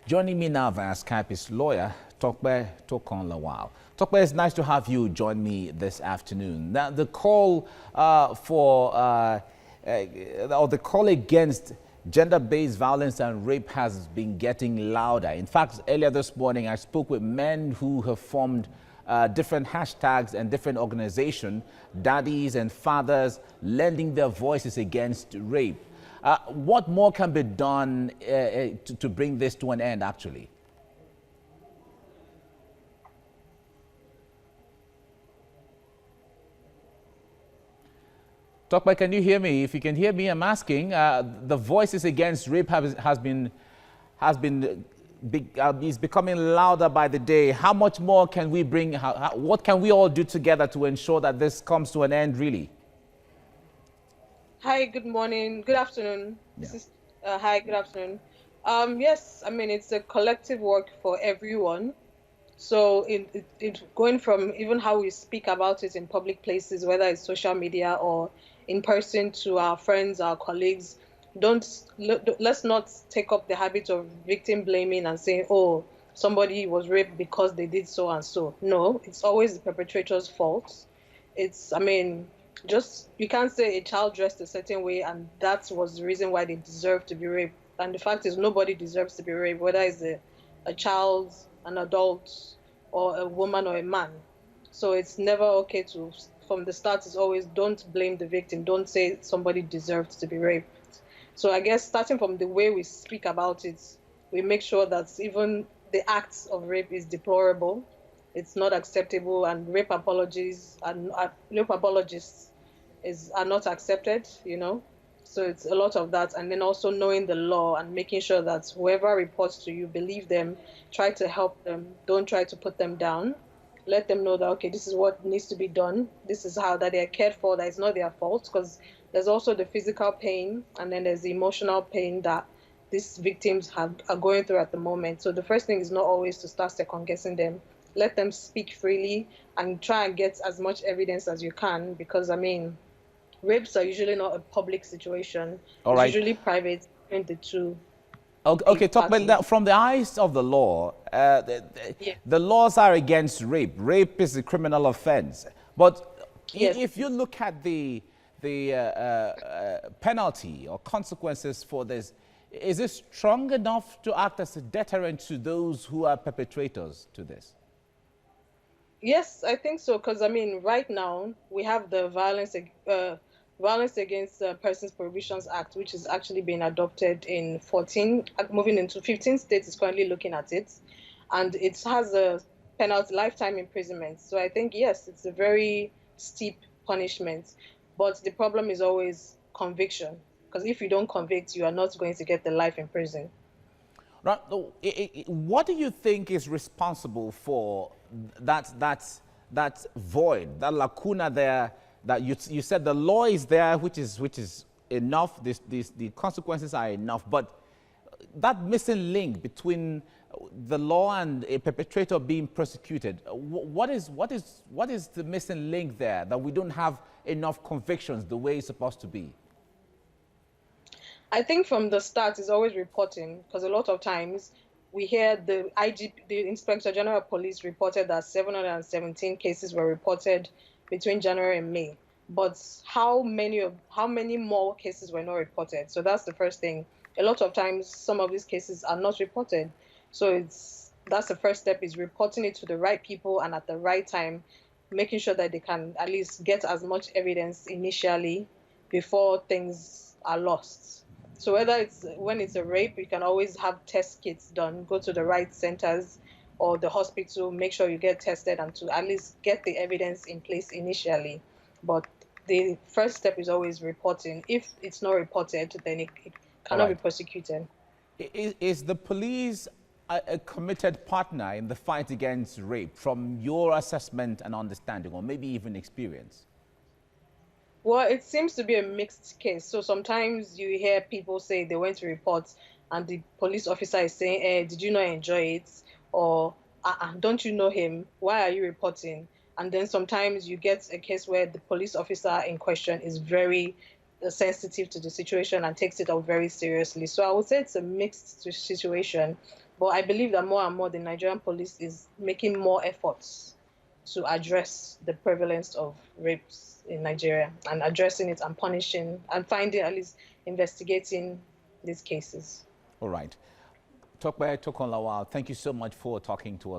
Joining me now via Skype is lawyer Tope Tokan Lawal. Tope, it's nice to have you join me this afternoon. Now, the call or the call against gender-based violence and rape has been getting louder. In fact, earlier this morning, I spoke with men who have formed different hashtags and different organizations, daddies and fathers, lending their voices against rape. What more can be done to bring this to an end, actually? Tope, can you hear me? If you can hear me, I'm asking. The voices against rape is becoming louder by the day. How much more can we bring? What can we all do together to ensure that this comes to an end, really? Hi, good morning, good afternoon. Yeah. Hi, good afternoon. Yes, I mean it's a collective work for everyone. So it going from even how we speak about it in public places, whether it's social media or in person to our friends, our colleagues, let's not take up the habit of victim blaming and saying, oh, somebody was raped because they did so and so. No, it's always the perpetrator's fault. I mean, just you can't say a child dressed a certain way and that was the reason why they deserve to be raped. And the fact is, nobody deserves to be raped, whether it's a child, an adult, or a woman or a man. So it's never okay to, from the start, it's always don't blame the victim. Don't say somebody deserved to be raped. So I guess starting from the way we speak about it, we make sure that even the acts of rape is deplorable. It's not acceptable, and rape apologists are not accepted. So it's a lot of that, and then also knowing the law and making sure that whoever reports to you, believe them, try to help them, don't try to put them down. Let them know that, okay, this is what needs to be done, this is how that they're cared for, that it's not their fault, because there's also the physical pain and then there's the emotional pain that these victims are going through at the moment. So the first thing is not always to start second guessing them. Let them speak freely and try and get as much evidence as you can, because I mean, rapes are usually not a public situation. All It's right. usually private between the two Okay, talk about parties. that from the eyes of the law. Yeah. The laws are against rape. Rape is a criminal offense. But Yes. if you look at the penalty or consequences for this, is it strong enough to act as a deterrent to those who are perpetrators to this? Yes, I think so. Because I mean, right now we have the Violence Against Persons Prohibitions Act, which is actually being adopted in 14, moving into 15 states is currently looking at it, and it has a penalty, lifetime imprisonment. So I think yes, it's a very steep punishment, but the problem is always conviction. Because if you don't convict, you are not going to get the life in prison. Right. What do you think is responsible for that void, that lacuna there? That you said the law is there, which is enough. The consequences are enough, but that missing link between the law and a perpetrator being prosecuted. What is the missing link there that we don't have enough convictions the way it's supposed to be? I think from the start is always reporting, because a lot of times we hear the Inspector General of Police reported that 717 cases were reported between January and May. But how many more cases were not reported? So that's the first thing. A lot of times some of these cases are not reported. So that's the first step, is reporting it to the right people and at the right time, making sure that they can at least get as much evidence initially before things are lost. So whether it's when it's a rape, you can always have test kits done, go to the right centers or the hospital, make sure you get tested and to at least get the evidence in place initially. But the first step is always reporting. If it's not reported, then it All cannot be right. prosecuted. Is the police a committed partner in the fight against rape from your assessment and understanding, or maybe even experience? Well, it seems to be a mixed case. So sometimes you hear people say they went to report, and the police officer is saying, did you not enjoy it? Or, don't you know him? Why are you reporting? And then sometimes you get a case where the police officer in question is very sensitive to the situation and takes it up very seriously. So I would say it's a mixed situation. But I believe that more and more the Nigerian police is making more efforts to address the prevalence of rapes in Nigeria and addressing it and punishing and finding, at least investigating these cases. All right. Tope Tokan Lawal, thank you so much for talking to us.